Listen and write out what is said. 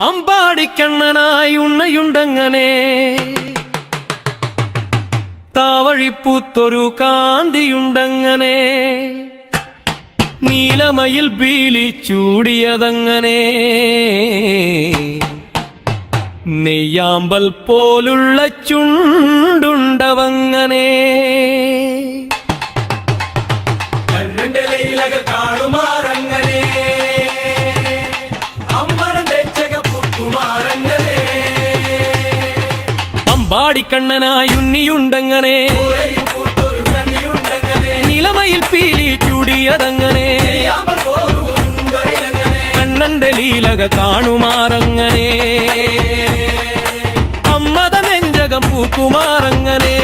അമ്പാടിക്കണ്ണനായി ഉണ്ണയുണ്ടങ്ങനെ താവഴിപ്പൂത്തൊരു കാന്തിയുണ്ടങ്ങനെ നീലമയിൽ പീലി ചൂടിയതങ്ങനെ നെയ്യാമ്പൽ പോലുള്ള ചുണ്ടുണ്ടവങ്ങനെ അമ്പാടിക്കണ്ണനായി ഉണ്ണിയുണ്ടങ്ങനെ നിലമയിൽ പീലി ചൂടിയതങ്ങനെ കണ്ണന്റെ ലീലക കാണുമാറങ്ങനെ അമ്മത നെഞ്ചകം പൂക്കുമാറങ്ങനെ